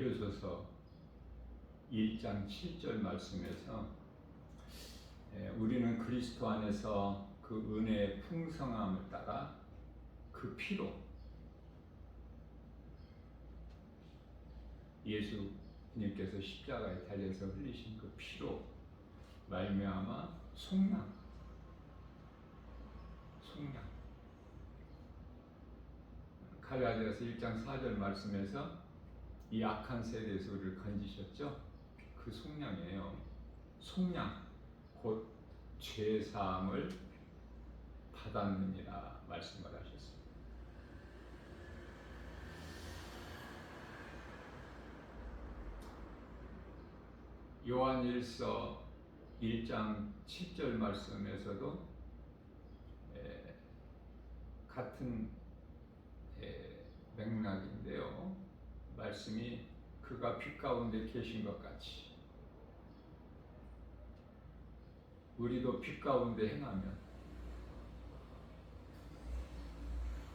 에베소서 1장 7절 말씀에서 우리는 그리스도 안에서 그 은혜의 풍성함을 따라 그 피로 예수님께서 십자가에 달려서 흘리신 그 피로 말미암아 속량 갈라디아서 1장 4절 말씀에서 이 악한 세대에서 우리를 건지셨죠? 그 속량이에요. 속량 곧 죄사함을 받았느니라 말씀을 하셨습니다. 요한일서 1장 7절 말씀에서도 같은 맥락인데요. 말씀이 그가 빛 가운데 계신 것 같이 우리도 빛 가운데 행하면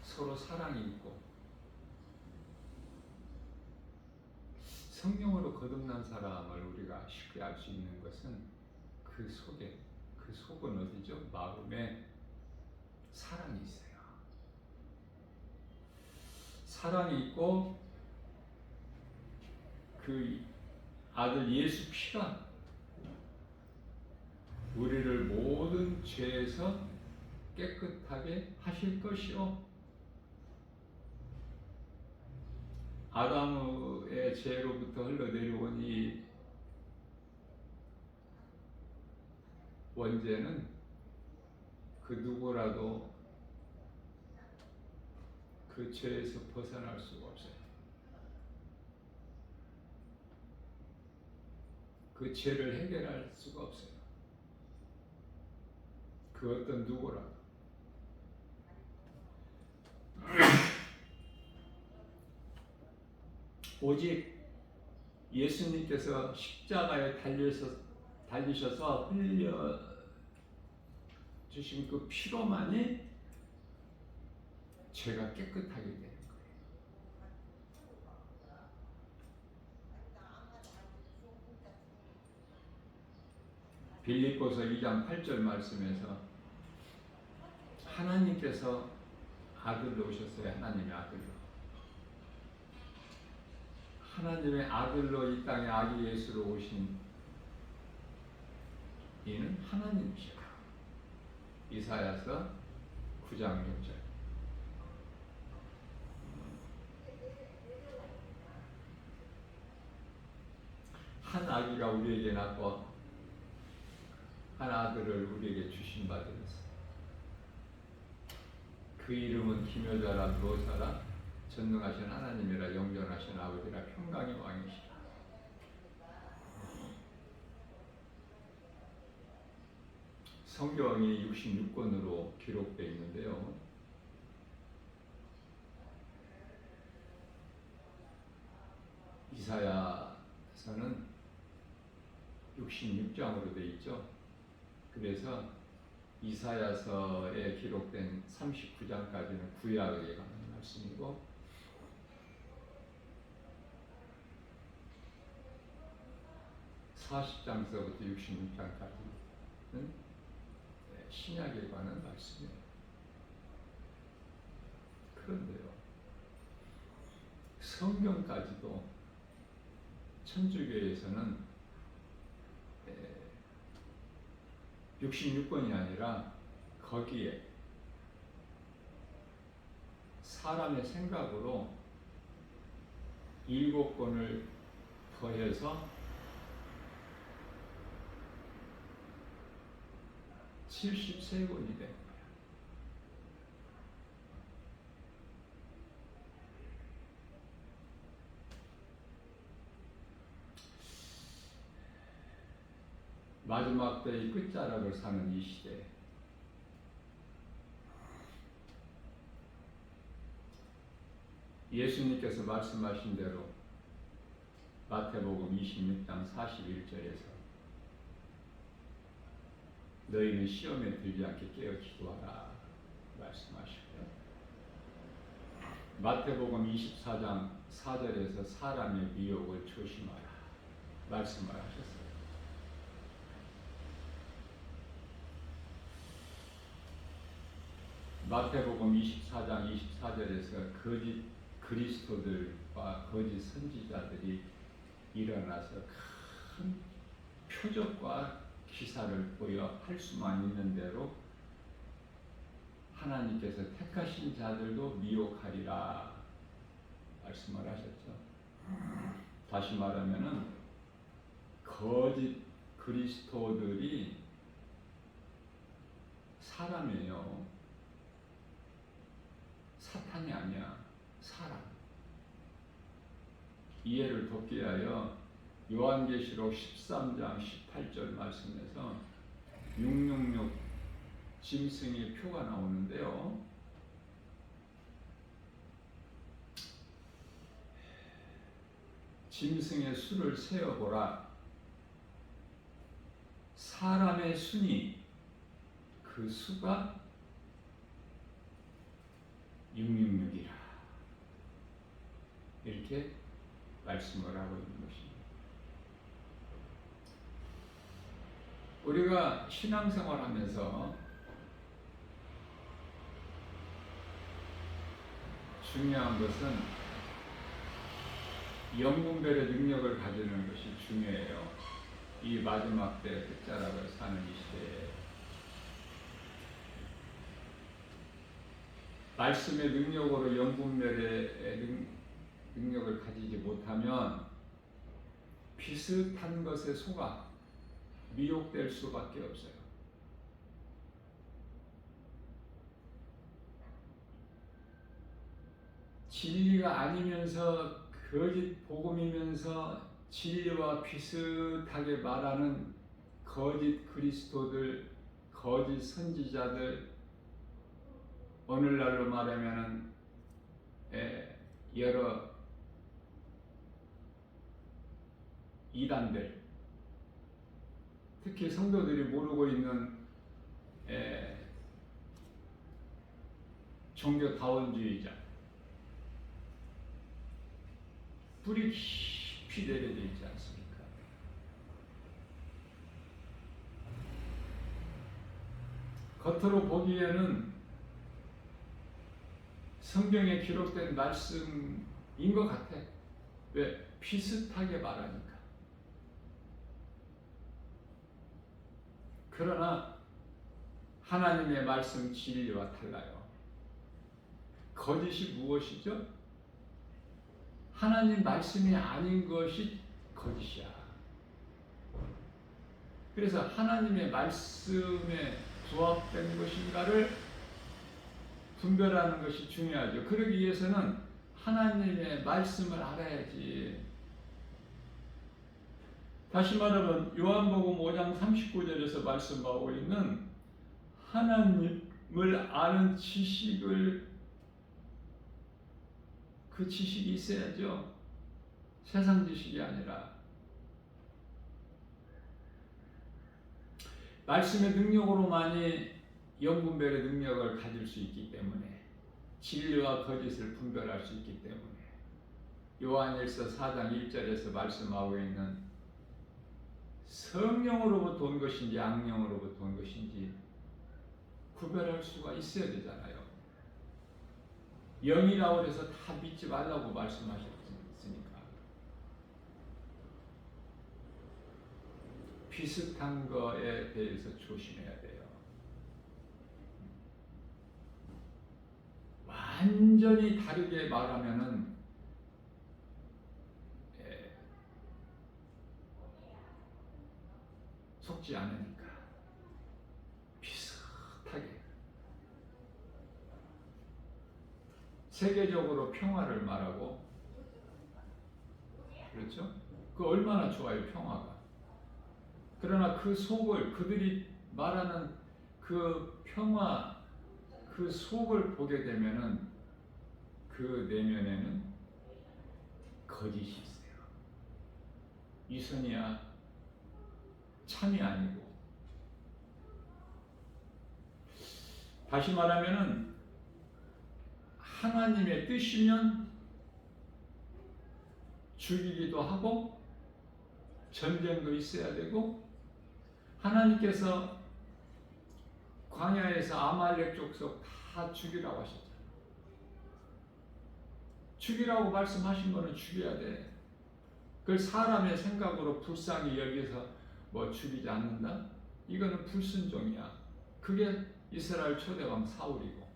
서로 사랑이 있고 성령으로 거듭난 사람을 우리가 쉽게 알 수 있는 것은 그 속은 어디죠? 마음에 사랑이 있어요. 사랑이 있고 그 아들 예수 피가 우리를 모든 죄에서 깨끗하게 하실 것이요. 아담의 죄로부터 흘러내려온 이 원죄는 그 누구라도 그 죄에서 벗어날 수가 없어요. 그 죄를 해결할 수가 없어요. 그 어떤 누구라도. 오직 예수님께서 십자가에 달리셔서 흘려 주신 그 피로만이 죄가 깨끗하게 되는 거예요. 빌립보서 2장 8절 말씀에서 하나님께서 아들로 오셨어요. 하나님의 아들로. 하나님의 아들로 이 땅에 아기 예수로 오신 이는 하나님이시다. 이사야서 9장 6절. 한 아기가 우리에게 낳고 한 아들을 우리에게 주신 바 되었습니다. 그 이름은 기묘자라 무엇하라 전능하신 하나님이라 영존하신 아버지라 평강의 왕이시라. 성경이 66권으로 기록되어 있는데요. 이사야서는 66장으로 되어 있죠. 그래서 이사야서에 기록된 39장까지는 구약에 관한 말씀이고 40장서부터 66장까지는 신약에 관한 말씀이에요. 그런데요, 성경까지도 천주교에서는 66권이 아니라 거기에 사람의 생각으로 7권을 더해서 73권이 된 거예요. 마지막 때의 끝자락을 사는 이 시대에 예수님께서 말씀하신 대로 마태복음 26장 41절에서 너희는 시험에 들지 않게 깨어 기도하라 말씀하시고요. 마태복음 24장 4절에서 사람의 미혹을 조심하라 말씀을 하셨어요. 마태복음 24장 24절에서 거짓 그리스도들과 거짓 선지자들이 일어나서 큰 표적과 기사를 보여 할 수만 있는 대로 하나님께서 택하신 자들도 미혹하리라 말씀을 하셨죠. 다시 말하면은 거짓 그리스도들이 사람이에요. 사탄이 아니야. 사람. 이해를 돕기 위하여 요한계시록 13장 18절 말씀에서 666 짐승의 표가 나오는데요. 짐승의 수를 세어보라. 사람의 순이 그 수가 666이라. 이렇게 말씀을 하고 있는 것입니다. 우리가 신앙생활 하면서 중요한 것은 영분별의 능력을 가지는 것이 중요해요. 이 마지막 때 끝자락을 사는 이 시대에 말씀의 능력으로 영분별의 능력을 가지지 못하면 비슷한 것에 속아 미혹될 수밖에 없어요. 진리가 아니면서 거짓 복음이면서 진리와 비슷하게 말하는 거짓 그리스도들, 거짓 선지자들, 오늘날로 말하면은 여러 이단들, 특히 성도들이 모르고 있는 종교다원주의자, 뿌리 깊이 내려져 있지 않습니까? 겉으로 보기에는 성경에 기록된 말씀인 것 같아. 왜? 비슷하게 말하니까. 그러나 하나님의 말씀 진리와 달라요. 거짓이 무엇이죠? 하나님 말씀이 아닌 것이 거짓이야. 그래서 하나님의 말씀에 부합된 것인가를 분별하는 것이 중요하죠. 그러기 위해서는 하나님의 말씀을 알아야지. 다시 말하면 요한복음 5장 39절에서 말씀하고 있는 하나님을 아는 지식을, 그 지식이 있어야죠. 세상 지식이 아니라 말씀의 능력으로만이 영분별의 능력을 가질 수 있기 때문에, 진리와 거짓을 분별할 수 있기 때문에 요한일서 4장 1절에서 말씀하고 있는 성령으로부터 온 것인지 악령으로부터 온 것인지 구별할 수가 있어야 되잖아요. 영이라고 해서 다 믿지 말라고 말씀하셨으니까. 비슷한 거에 대해서 조심해야 돼요. 완전히 다르게 말하면은 속지 않으니까 비슷하게. 세계적으로 평화를 말하고, 그렇죠? 그 얼마나 좋아요, 평화가. 그러나 그 속을, 그들이 말하는 그 평화, 그 속을 보게 되면은 그 내면에는 거짓이 있어요. 위선이야, 참이 아니고. 다시 말하면은 하나님의 뜻이면 죽이기도 하고 전쟁도 있어야 되고, 하나님께서 광야에서 아말렉 족속 다 죽이라고 하셨잖아요. 죽이라고 말씀하신 거는 죽여야 돼. 그걸 사람의 생각으로 불쌍히 여기서 뭐 죽이지 않는다? 이거는 불순종이야. 그게 이스라엘 초대왕 사울이고.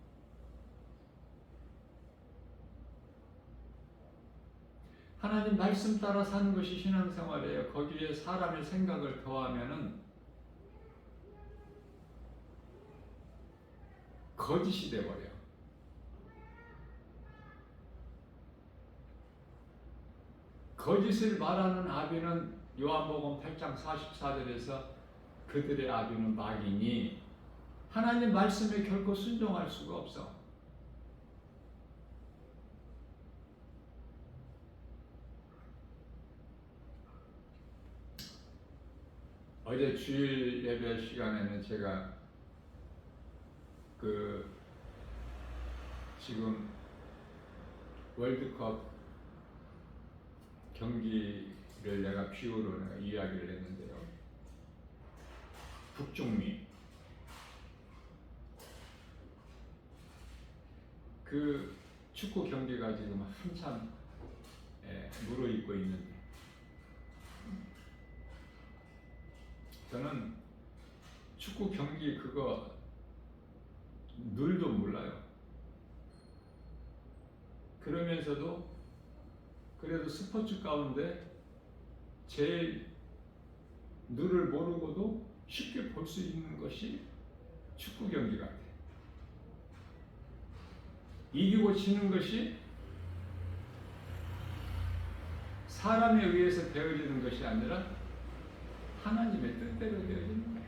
하나님 말씀 따라 사는 것이 신앙생활이에요. 거기에 사람의 생각을 더하면은 거짓이 돼버려. 거짓을 말하는 아비는 요한복음 8장 44절에서 그들의 아비는 마귀니 하나님 말씀에 결코 순종할 수가 없어. 어제 주일 예배 시간에는 제가 지금 월드컵 경기를 내가 비유로 내가 이야기를 했는데요. 북중미 그 축구 경기가 지금 한참 무르익고 있는데, 저는 축구 경기 그거 룰도 몰라요. 그러면서도 그래도 스포츠 가운데 제일 룰을 모르고도 쉽게 볼 수 있는 것이 축구 경기 같아요. 이기고 지는 것이 사람에 의해서 되어지는 것이 아니라 하나님의 뜻대로 되어지는 거야.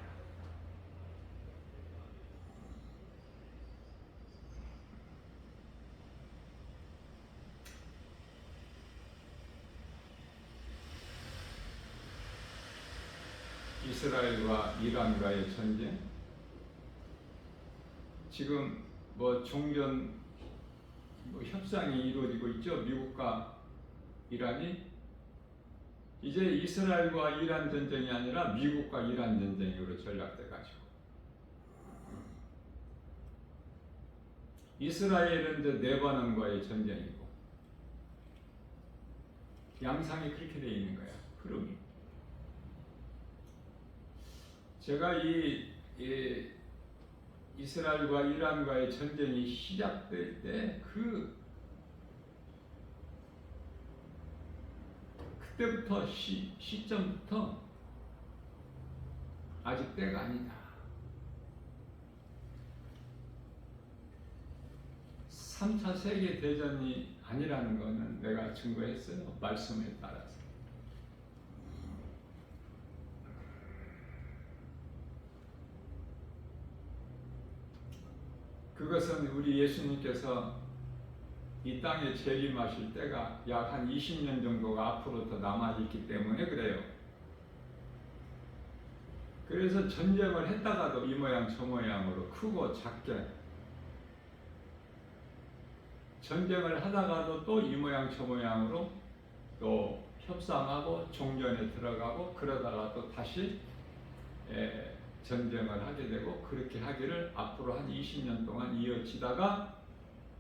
이스라엘과 이란과의 전쟁, 지금 뭐 종전 협상이 이루어지고 있죠. 미국과 이란이. 이제 이스라엘과 이란 전쟁이 아니라 미국과 이란 전쟁으로 전락돼 가지고, 이스라엘은 이제 레바논과의 전쟁이고, 양상이 그렇게 돼 있는 거야. 흐름이. 제가 이 이스라엘과 이란과의 전쟁이 시작될 때 그때부터 시점부터 아직 때가 아니다. 3차 세계대전이 아니라는 것은 내가 증거했어요. 말씀에 따라서. 그것은 우리 예수님께서 이 땅에 재림하실 때가 약 한 20년 정도가 앞으로 더 남아있기 때문에 그래요. 그래서 전쟁을 했다가도 이 모양 저 모양으로 크고 작게, 전쟁을 하다가도 또 이 모양 저 모양으로 또 협상하고 종전에 들어가고, 그러다가 또 다시 전쟁을 하게 되고, 그렇게 하기를 앞으로 한 20년 동안 이어지다가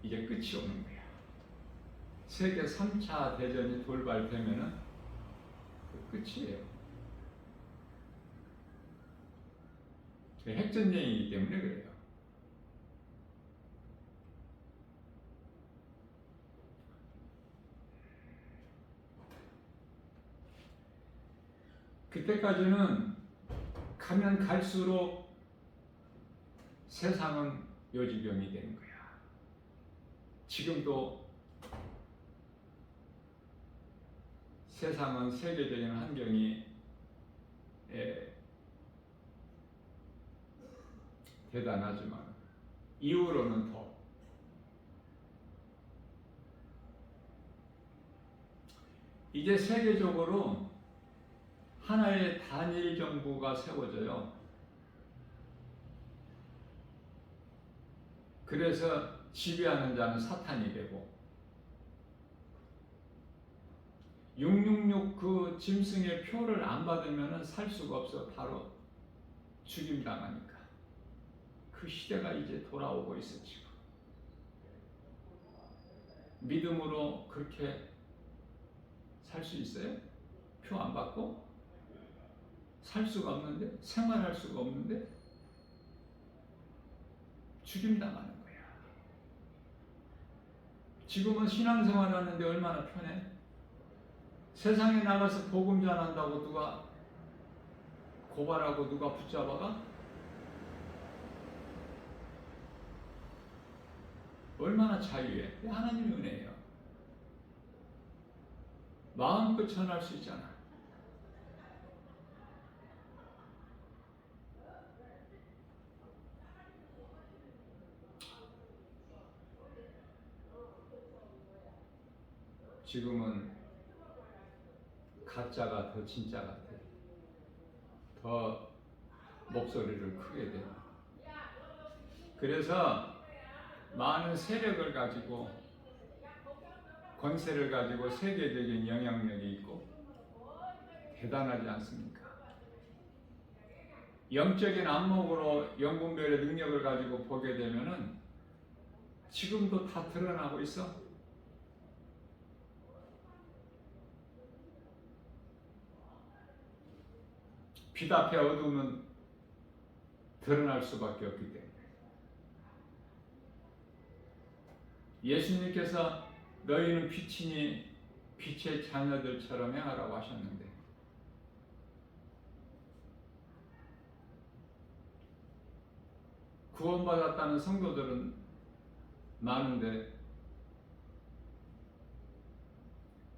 이제 끝이 오는 거야. 세계 3차 대전이 돌발되면은 그 끝이에요. 핵전쟁이기 때문에 그래요. 그때까지는 가면 갈수록 세상은 요지경이 되는 거야. 지금도 세상은 세계적인 환경이 대단하지만 이후로는 더 이제 세계적으로 하나의 단일 정부가 세워져요. 그래서 지배하는 자는 사탄이 되고 666 그 짐승의 표를 안 받으면 살 수가 없어. 바로 죽임당하니까. 그 시대가 이제 돌아오고 있어 지금. 믿음으로 그렇게 살 수 있어요? 표 안 받고? 살 수가 없는데? 생활할 수가 없는데? 죽임당하는 거야. 지금은 신앙생활 하는데 얼마나 편해? 세상에 나가서 복음 전한다고 누가 고발하고 누가 붙잡아가? 얼마나 자유해? 하나님의 은혜예요. 마음껏 전할 수 있잖아. 지금은 가짜가 더 진짜 같아. 더 목소리를 크게 돼. 그래서 많은 세력을 가지고 권세를 가지고 세계적인 영향력이 있고 대단하지 않습니까? 영적인 안목으로 영분별의 능력을 가지고 보게 되면은 지금도 다 드러나고 있어. 빛 앞에 어둠은 드러날 수밖에 없기 때문에 예수님께서 너희는 빛이니 빛의 자녀들처럼 행하라고 하셨는데 구원받았다는 성도들은 많은데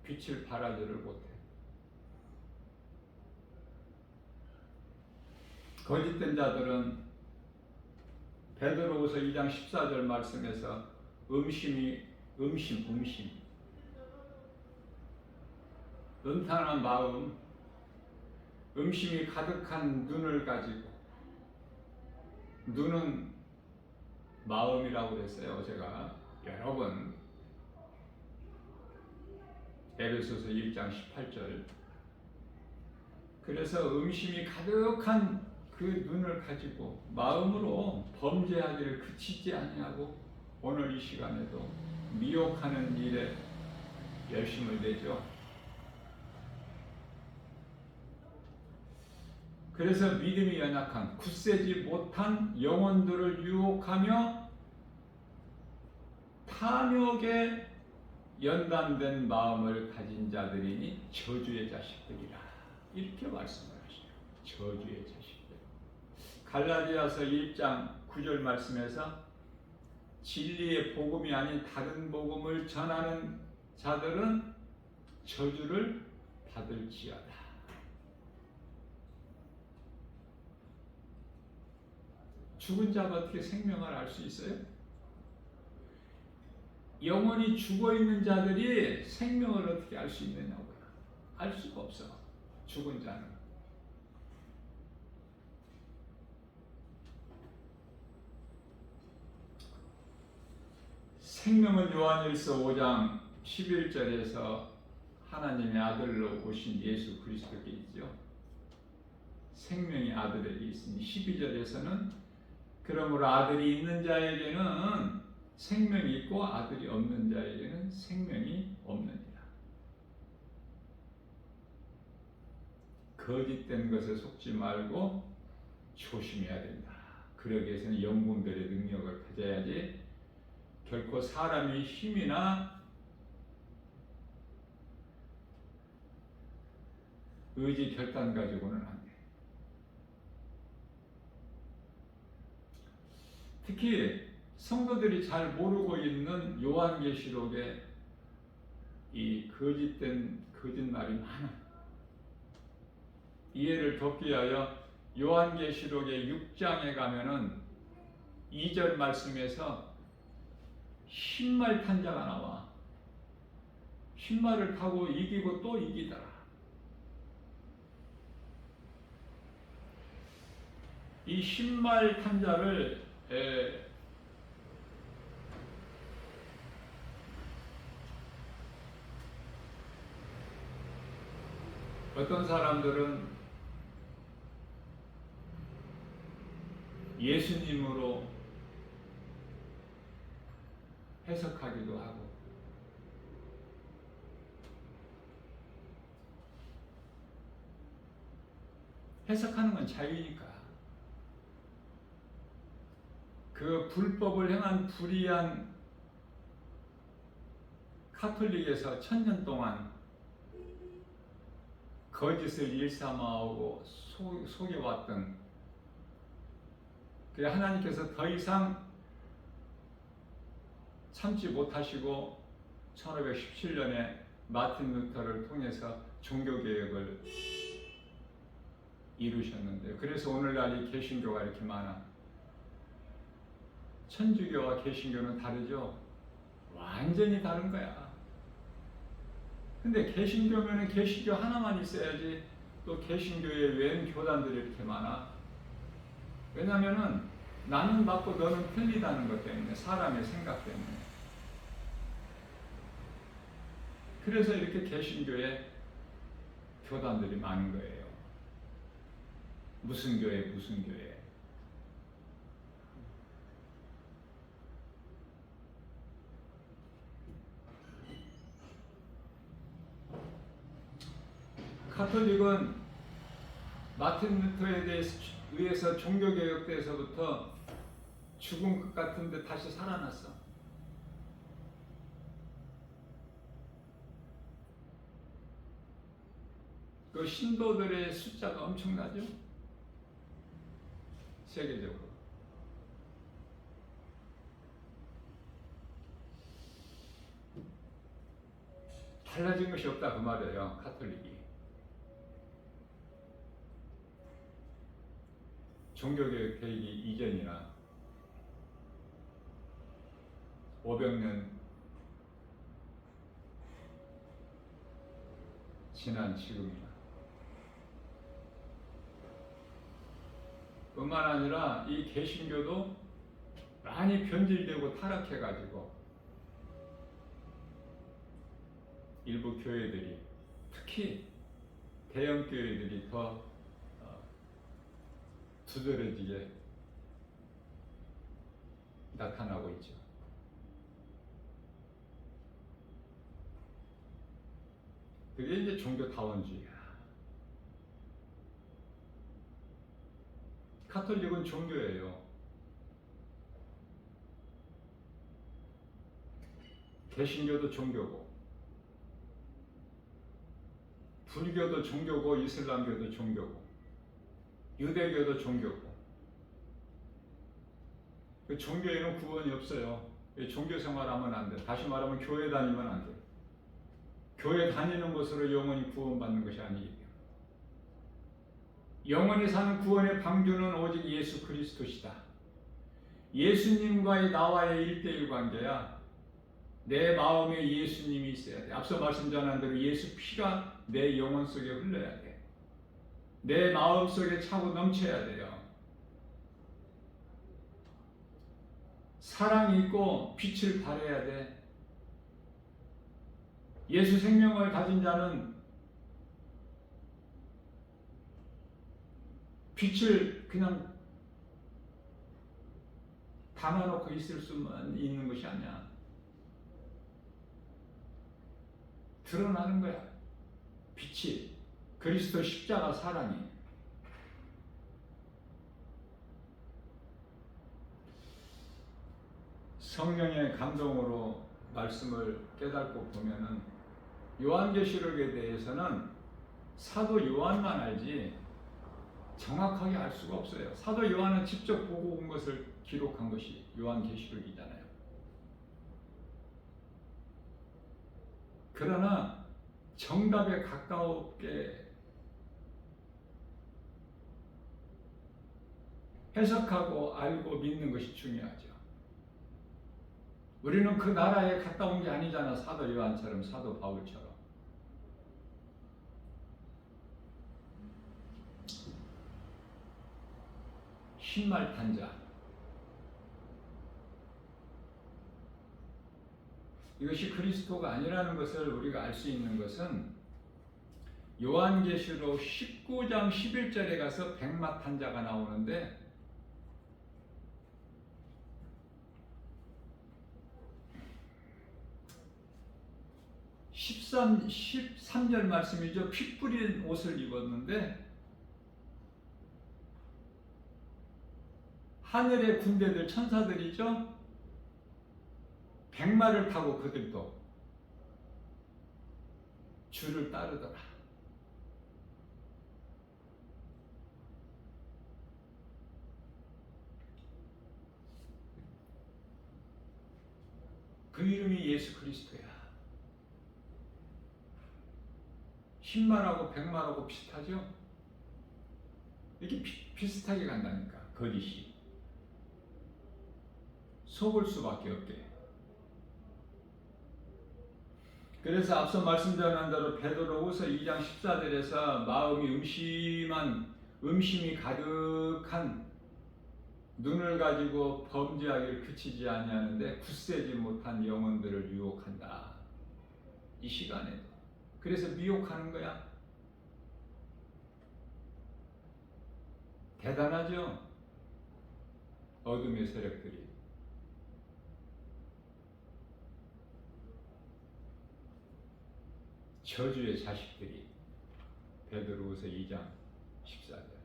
빛을 발하지를 못해. 거짓된 자들은 베드로후서 2장 14절 말씀에서 음탄한 마음, 음심이 가득한 눈을 가지고, 눈은 마음이라고 그랬어요. 제가 여러 번 에베소서 1장 18절. 그래서 음심이 가득한 그 눈을 가지고 마음으로 범죄하기를 그치지 아니하고 오늘 이 시간에도 미혹하는 일에 열심을 내죠. 그래서 믿음이 연약한 굳세지 못한 영혼들을 유혹하며 탐욕에 연단된 마음을 가진 자들이니 저주의 자식들이라 이렇게 말씀을 하시죠. 저주의 자식들. 갈라디아서 1장 9절 말씀에서 진리의 복음이 아닌 다른 복음을 전하는 자들은 저주를 받을지어다. 죽은 자가 어떻게 생명을 알 수 있어요? 영원히 죽어있는 자들이 생명을 어떻게 알 수 있느냐고요. 알 수가 없어. 죽은 자는. 생명은 요한일서 5장 11절에서 하나님의 아들로 오신 예수 그리스도께 있죠. 생명이 아들에게 있으니 12절에서는 그러므로 아들이 있는 자에게는 생명이 있고 아들이 없는 자에게는 생명이 없느니라. 거짓된 것에 속지 말고 조심해야 된다. 그러기 위해서는 영분별의 능력을 가져야지 결코 사람의 힘이나 의지 결단 가지고는 안 돼. 특히 성도들이 잘 모르고 있는 요한계시록에 이 거짓말이 많아. 이해를 돕기 위하여 요한계시록의 6장에 가면은 2절 말씀에서 흰말 탄 자가 나와. 흰말을 타고 이기고 또 이기더라. 이 흰말 탄 자를 어떤 사람들은 예수님으로 해석하기도 하고, 해석하는 건 자유니까. 그 불법을 행한 불의한 카톨릭에서 1000년 동안 거짓을 일삼아오고 속여왔던, 그래 하나님께서 더 이상 참지 못하시고 1517년에 마틴 루터를 통해서 종교개혁을 이루셨는데요. 그래서 오늘날 이 개신교가 이렇게 많아. 천주교와 개신교는 다르죠. 완전히 다른 거야. 근데 개신교면은 개신교 하나만 있어야지 또 개신교에 웬 교단들이 이렇게 많아? 왜냐면은 나는 맞고 너는 틀리다는 것 때문에, 사람의 생각 때문에. 그래서 이렇게 개신교에 교단들이 많은 거예요. 무슨 교회, 무슨 교회. 카톨릭은 마틴 루터에 의해서 종교개혁 때에서부터 죽은 것 같은데 다시 살아났어. 그 신도들의 숫자가 엄청나죠? 세계적으로. 달라진 것이 없다 그 말이에요, 카톨릭이. 종교개혁 되기 이전이나 500년 지난 지금이나. 뿐만 아니라 이 개신교도 많이 변질되고 타락해가지고 일부 교회들이, 특히 대형 교회들이 더 두드러지게 나타나고 있죠. 그게 이제 종교다원주의야. 카톨릭은 종교예요. 개신교도 종교고, 불교도 종교고, 이슬람교도 종교고, 유대교도 종교고. 그 종교에는 구원이 없어요. 종교 생활하면 안 돼. 다시 말하면 교회 다니면 안 돼. 교회 다니는 것으로 영원히 구원받는 것이 아니기 때문에. 영원히 사는 구원의 방주는 오직 예수 그리스도시다. 예수님과의 나와의 1대1 관계야. 내 마음에 예수님이 있어야 돼. 앞서 말씀 전한 대로 예수 피가 내 영혼 속에 흘러야 돼. 내 마음 속에 차고 넘쳐야 돼요. 사랑이 있고 빛을 발해야 돼. 예수 생명을 가진 자는 빛을 그냥 담아놓고 있을 수만 있는 것이 아니야. 드러나는 거야. 빛이. 그리스도 십자가 사랑이. 성령의 감동으로 말씀을 깨닫고 보면은 요한계시록에 대해서는 사도 요한만 알지 정확하게 알 수가 없어요. 사도 요한은 직접 보고 온 것을 기록한 것이 요한계시록이잖아요. 그러나 정답에 가깝게 해석하고 알고 믿는 것이 중요하죠. 우리는 그 나라에 갔다 온 게 아니잖아. 사도 요한처럼, 사도 바울처럼. 흰말 탄자. 이것이 그리스도가 아니라는 것을 우리가 알 수 있는 것은 요한계시록 19장 11절에 가서 백마탄자가 나오는데 13절 말씀이죠. 피 뿌린 옷을 입었는데 하늘의 군대들 천사들이죠. 백마를 타고 그들도 주를 따르더라. 그 이름이 예수 그리스도야. 십마하고 백마하고 비슷하죠? 이렇게 비슷하게 간다니까. 거짓이 속을 수밖에 없게. 그래서 앞서 말씀드린 대로 베드로후서 2장 14절에서 마음이 음심이 가득한 눈을 가지고 범죄하기를 그치지 아니하는데 굳세지 못한 영혼들을 유혹한다. 이 시간에도. 그래서 미혹하는 거야. 대단하죠? 어둠의 세력들이. 저주의 자식들이. 베드로후서 2장 14절.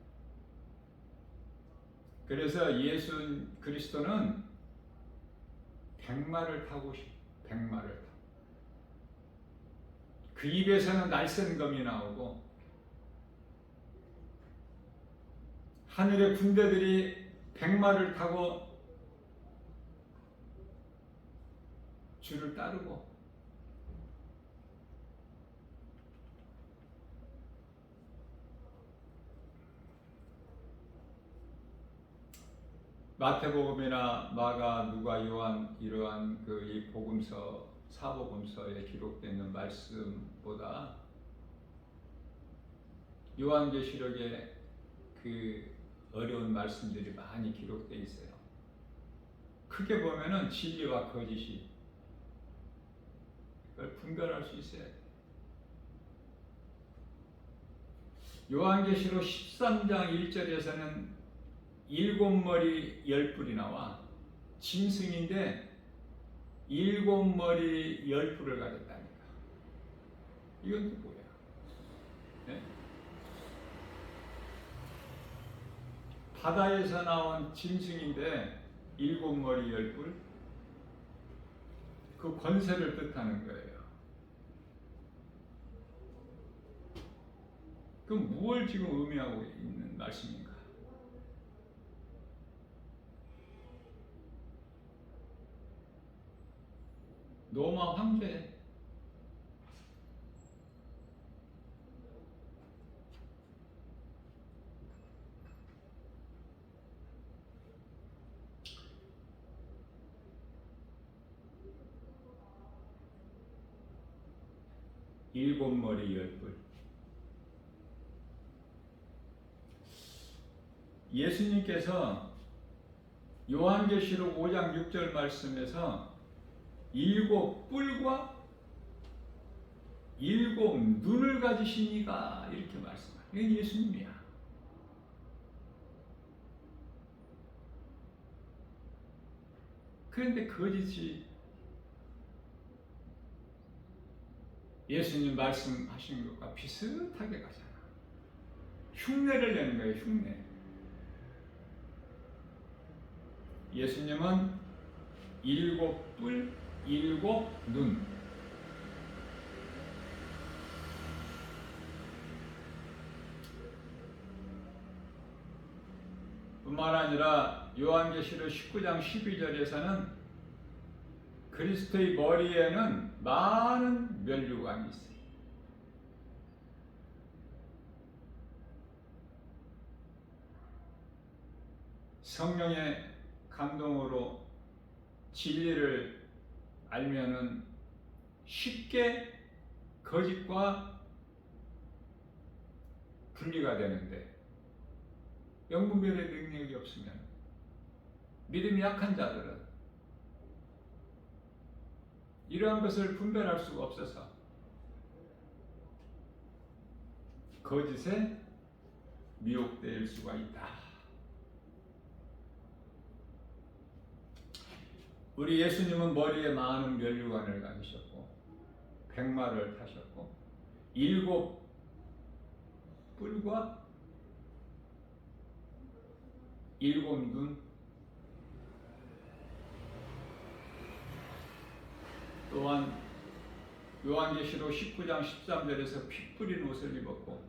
그래서 예수 그리스도는 백마를 타고 백마를 타고 그 입에서는 날쌘검이 나오고 하늘의 군대들이 백마를 타고 주를 따르고 마태복음이나 마가, 누가, 요한 이러한 이 복음서, 사복음서에 기록되어 있는 말씀보다 요한계시록에 그 어려운 말씀들이 많이 기록되어 있어요. 크게 보면은 진리와 거짓이 그걸 분별할 수 있어야 돼요. 요한계시록 13장 1절에서는 7머리 10뿔이 나와. 짐승인데 7머리 10뿔을 가졌다니까. 이건 또 뭐야? 네? 바다에서 나온 짐승인데 7머리 10뿔? 그 권세를 뜻하는 거예요. 그럼 무엇을 지금 의미하고 있는 말씀인가? 로마 황제. 일곱 머리 10뿔. 예수님께서 요한계시록 5장 6절 말씀에서 7뿔과 7 눈을 가지신 이가 이렇게 말씀해요. 이건 예수님이야. 그런데 거짓이 예수님 말씀하신 것과 비슷하게 가잖아. 흉내를 내는 거예요. 흉내. 예수님은 7뿔 7눈. 뿐만 아니라 요한계시록 19장 12절에서는 그리스도의 머리에는 많은 면류관이 있어요. 성령의 감동으로 진리를 알면은 쉽게 거짓과 분리가 되는데 영분별의 능력이 없으면 믿음이 약한 자들은 이러한 것을 분별할 수가 없어서 거짓에 미혹될 수가 있다. 우리 예수님은 머리에 많은 면류관을 가지셨고 백마를 타셨고 7 뿔과 7 눈, 또한 요한계시록 19장 13절에서 피 뿌린 옷을 입었고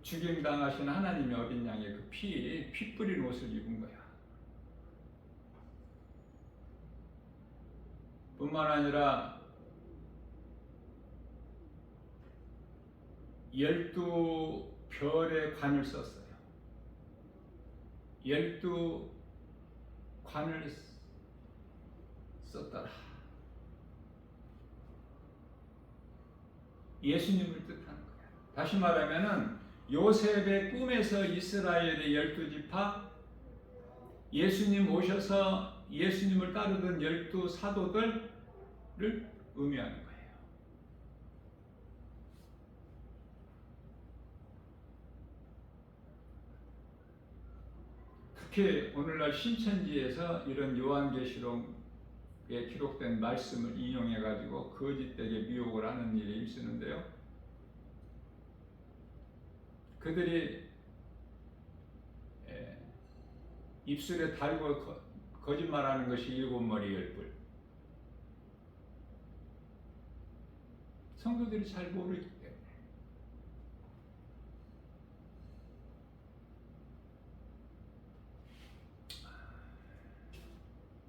죽임당하신 하나님의 어린 양의 그 피 뿌린 옷을 입은 거야. 뿐만 아니라 12별의 관을 썼어요. 12관을 썼더라. 예수님을 뜻하는 거야. 다시 말하면은 요셉의 꿈에서 이스라엘의 12지파, 예수님 오셔서 예수님을 따르던 12사도들을 의미하는 거예요. 특히 오늘날 신천지에서 이런 요한계시록에 기록된 말씀을 인용해 가지고 거짓되게 미혹을 하는 일에 힘쓰는데요. 그들이 입술에 달고 거짓말하는 것이 7머리 10뿔. 성도들이 잘 모르기 때문에.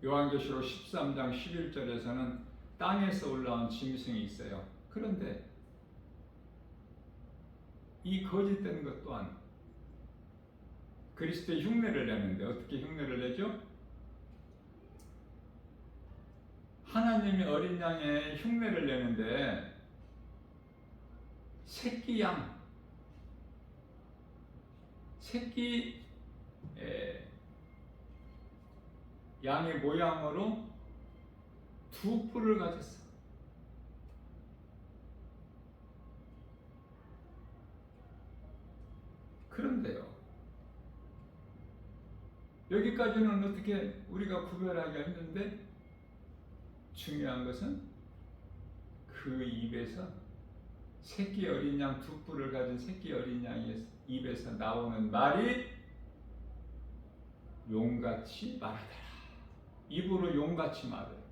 요한계시록 13장 11절에서는 땅에서 올라온 짐승이 있어요. 그런데 이 거짓된 것 또한 그리스도의 흉내를 내는데, 어떻게 흉내를 내죠? 하나님의 어린 양의 흉내를 내는데 새끼 양의 모양으로 2 뿔을 가졌어. 그런데요, 여기까지는 어떻게 우리가 구별하기가 힘든데, 중요한 것은 그 입에서 새끼 어린 양 2 뿔을 가진 새끼 어린 양의 입에서 나오는 말이 용같이 말하더라. 입으로 용같이 말해요.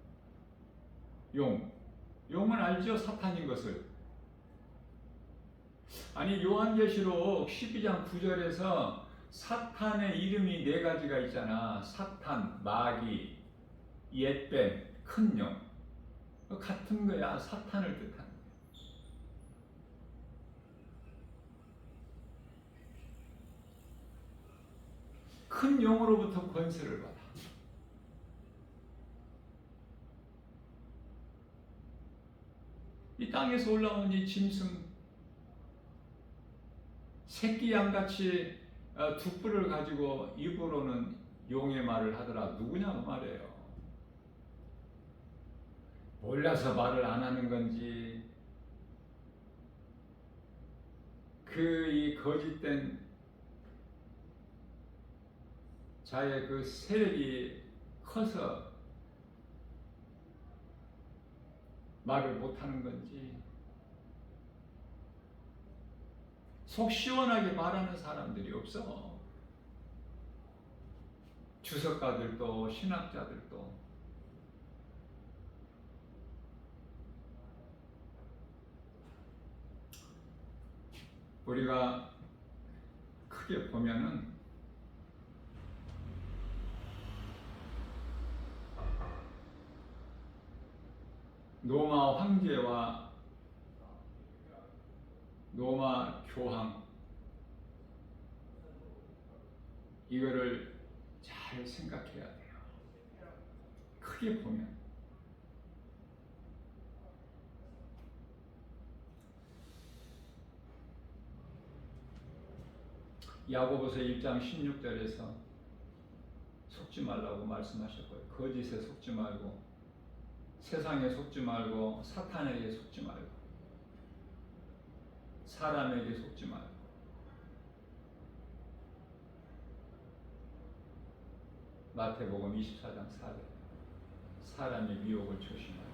용은 알죠? 사탄인 것을. 아니, 요한계시록 12장 9절에서 사탄의 이름이 4가지가 있잖아. 사탄, 마귀, 옛뱀, 큰 용. 같은 거야. 사탄을 뜻하는 거야. 큰 용으로부터 권세를 받아. 이 땅에서 올라온 이 짐승, 새끼 양같이 2 뿔을 가지고 입으로는 용의 말을 하더라. 누구냐고 말이에요. 몰라서 말을 안 하는 건지, 이 거짓된 자의 그 세력이 커서 말을 못하는 건지, 속 시원하게 말하는 사람들이 없어. 주석가들도 신학자들도. 우리가 크게 보면은 로마 황제와 로마 교황, 이거를 잘 생각해야 돼요. 크게 보면 야고보서 1장 16절에서 속지 말라고 말씀하셨고요. 거짓에 속지 말고, 세상에 속지 말고, 사탄에게 속지 말고. 사람에게 속지 말고 마태복음 24장 4절 사람의 미혹을 조심하라.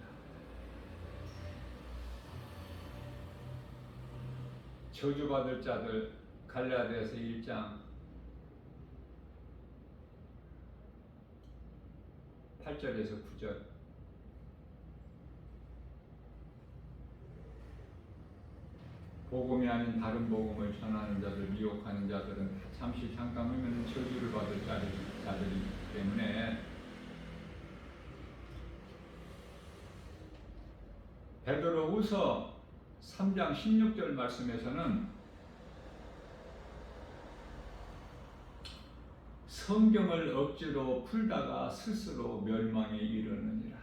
저주받을 자들 갈라디아서 1장 8절에서 9절 복음이 아닌 다른 복음을 전하는 자들, 미혹하는 자들은 잠시 잠깐 후면 저주를 받을 자들이기 때문에 베드로후서 3장 16절 말씀에서는 성경을 억지로 풀다가 스스로 멸망에 이르느니라.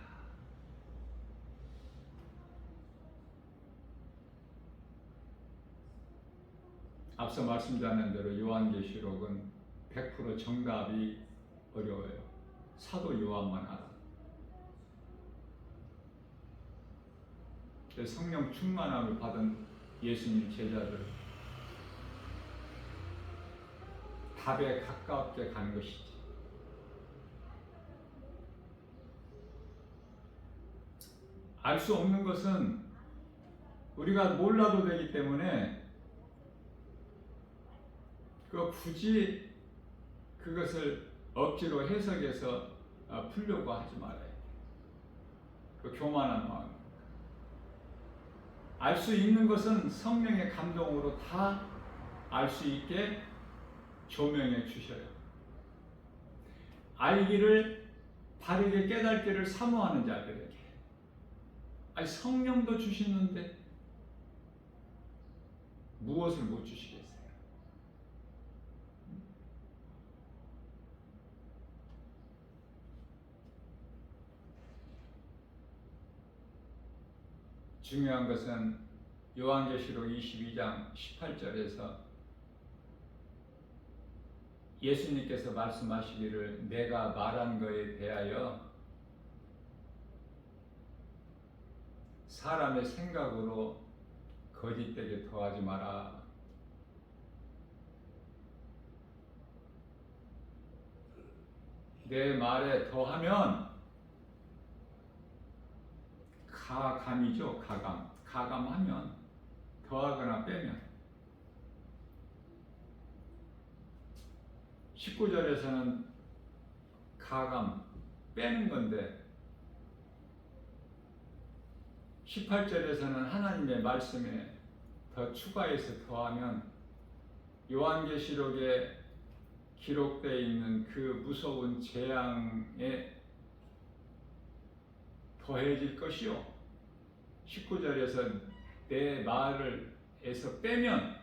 앞서 말씀드린 대로 요한계시록은 100% 정답이 어려워요. 사도 요한만 알아. 성령 충만함을 받은 예수님 제자들 답에 가깝게 가는 것이지. 알 수 없는 것은 우리가 몰라도 되기 때문에 굳이 그것을 억지로 해석해서 풀려고 하지 말아야 돼. 교만한 마음. 알 수 있는 것은 성령의 감동으로 다 알 수 있게 조명해 주셔요. 알기를 바르게 깨닫기를 사모하는 자들에게. 아니 성령도 주시는데 무엇을 못 주시겠어요? 중요한 것은 요한계시록 22장 18절에서 예수님께서 말씀하시기를 내가 말한 것에 대하여 사람의 생각으로 거짓되게 더하지 마라. 내 말에 더하면 가감이죠. 가감하면 더하거나 빼면 19절에서는 가감 빼는 건데 18절에서는 하나님의 말씀에 더 추가해서 더하면 요한계시록에 기록되어 있는 그 무서운 재앙에 더해질 것이요. 19절에서 내 말을 해서 빼면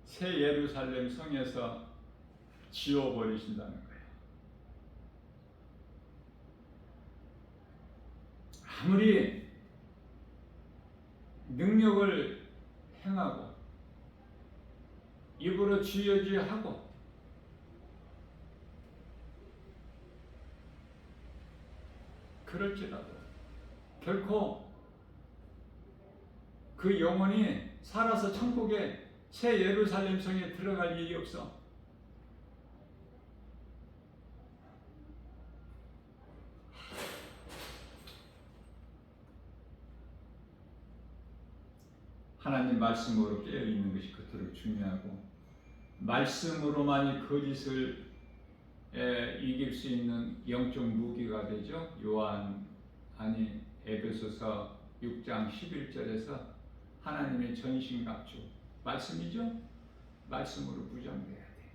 새 예루살렘 성에서 지워버리신다는 거예요. 아무리 능력을 행하고 입으로 쥐어쥐하고 그럴지라도 결코 그 영혼이 살아서 천국에 새 예루살렘 성에 들어갈 일이 없어. 하나님 말씀으로 깨어있는 것이 그토록 중요하고 말씀으로만이 거짓을 이길 수 있는 영적 무기가 되죠. 에베소서 6장 11절에서 하나님의 전신갑주 말씀이죠. 말씀으로 무장돼야 돼.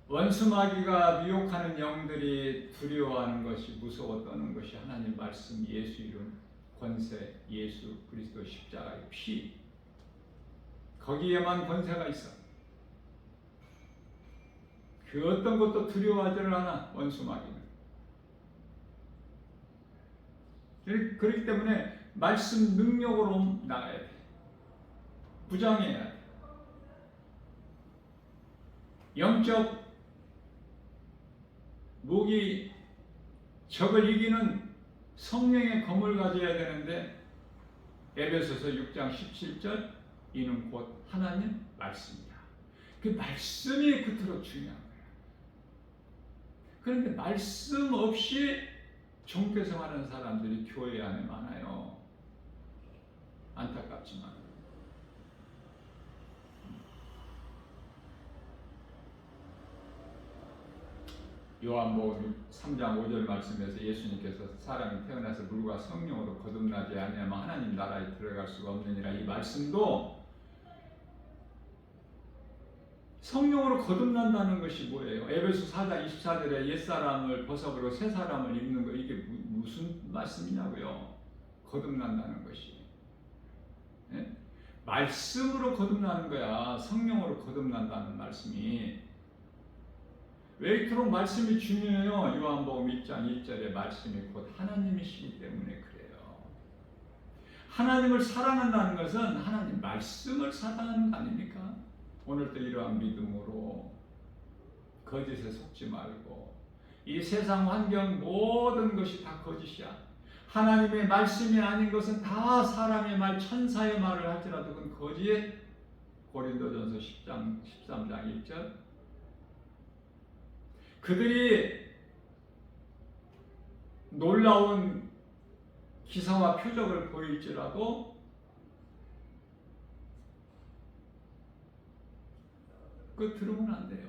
원수마귀가 미혹하는 영들이 두려워하는 것이 무서워 떠는 것이 하나님 말씀, 예수 이름, 권세, 예수 그리스도 십자가의 피 거기에만 권세가 있어. 그 어떤 것도 두려워하지를 않아. 원수마귀는. 그렇기 때문에 말씀 능력으로 나가야 돼. 부장해야 돼. 영적 무기 적을 이기는 성령의 검을 가져야 되는데 에베소서 6장 17절 이는 곧 하나님 말씀이다. 그 말씀이 그토록 중요한 거예요. 그런데 말씀 없이 종교 생활하는 사람들이 교회 안에 많아요. 안타깝지만 요한복음 3장 5절 말씀에서 예수님께서 사람이 태어나서 물과 성령으로 거듭나지 아니하면 하나님 나라에 들어갈 수가 없느니라, 이 말씀도 성령으로 거듭난다는 것이 뭐예요? 에베소 4장 24절에 옛사람을 벗어버리고 새사람을 입는 거, 이게 무슨 말씀이냐고요? 거듭난다는 것이. 예? 말씀으로 거듭나는 거야. 성령으로 거듭난다는 말씀이. 왜 이토록 말씀이 중요해요? 요한복음 1장 1절의 말씀이 곧 하나님이시기 때문에 그래요. 하나님을 사랑한다는 것은 하나님 말씀을 사랑하는 거 아닙니까? 오늘도 이러한 믿음으로 거짓에 속지 말고, 이 세상 환경 모든 것이 다 거짓이야. 하나님의 말씀이 아닌 것은 다 사람의 말, 천사의 말을 할지라도 그건 거짓. 고린도전서 10장 13장 1절. 그들이 놀라운 기사와 표적을 보일지라도 그거 들으면 안 돼요.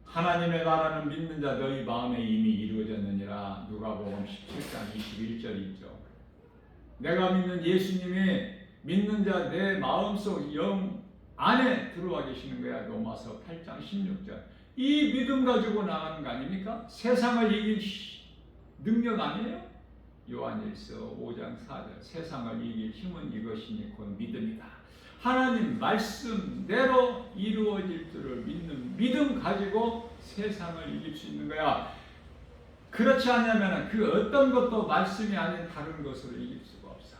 하나님의 나라는 믿는 자 너희 마음에 이미 이루어졌느니라. 누가복음 17장 21절이죠. 내가 믿는 예수님이 믿는 자 내 마음속 영 안에 들어와 계시는 거야. 로마서 8장 16절. 이 믿음 가지고 나가는 거 아닙니까? 세상을 이길 능력 아니에요? 요한일서 5장 4절. 세상을 이길 힘은 이것이니 곧 믿음이다. 하나님 말씀대로 이루어질 줄을 믿는 믿음 가지고 세상을 이길 수 있는 거야. 그렇지 않으면 그 어떤 것도 말씀이 아닌 다른 것으로 이길 수가 없어.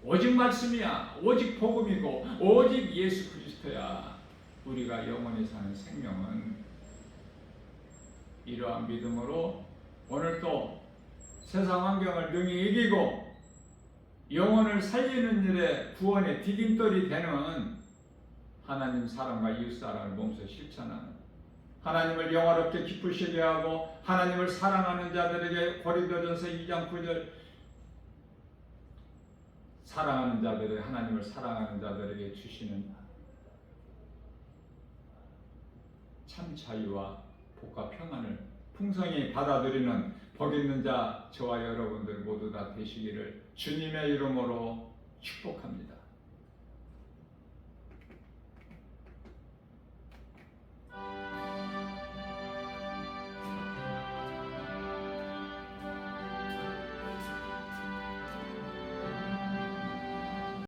오직 말씀이야. 오직 복음이고 오직 예수 그리스도야. 우리가 영원히 사는 생명은 이러한 믿음으로 오늘도 세상 환경을 능히 이기고 영혼을 살리는 일에 구원의 디딤돌이 되는 하나님 사랑과 이웃 사랑을 몸소 실천하는, 하나님을 영화롭게 기쁘시게 하고 하나님을 사랑하는 자들에게 고린도전서 2장 9절 사랑하는 자들에게, 하나님을 사랑하는 자들에게 주시는 참 자유와 복과 평안을 풍성히 받아들이는 복 있는 자 저와 여러분들 모두 다 되시기를 주님의 이름으로 축복합니다.